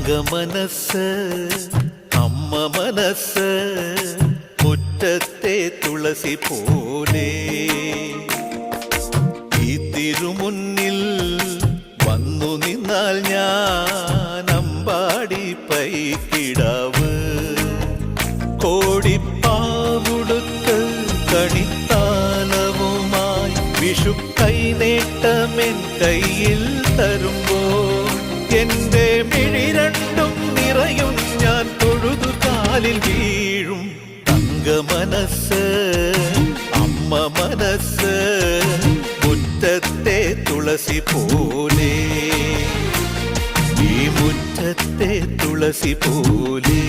തങ്കമനസ് അമ്മ മനസ് മുറ്റത്തെ തുളസി പോലെ ഈ തിരുമുന്നിൽ വന്നു നിന്നാൽ ഞാൻ അമ്പാടി പൈക്കിടാവ് കോടിപ്പാവുടുത്ത് കണിത്താലവുമായി വിഷു കൈനേട്ടമെൻ കയ്യിൽ തരുമ്പോൾ എന്റെ മിഴി രണ്ടും നിറയും ഞാൻ തൊഴുതു കാലിൽ വീഴും തങ്കമനസ് അമ്മ മനസ് മുറ്റത്തെ തുളസി പോലെ ഈ മുറ്റത്തെ തുളസി പോലെ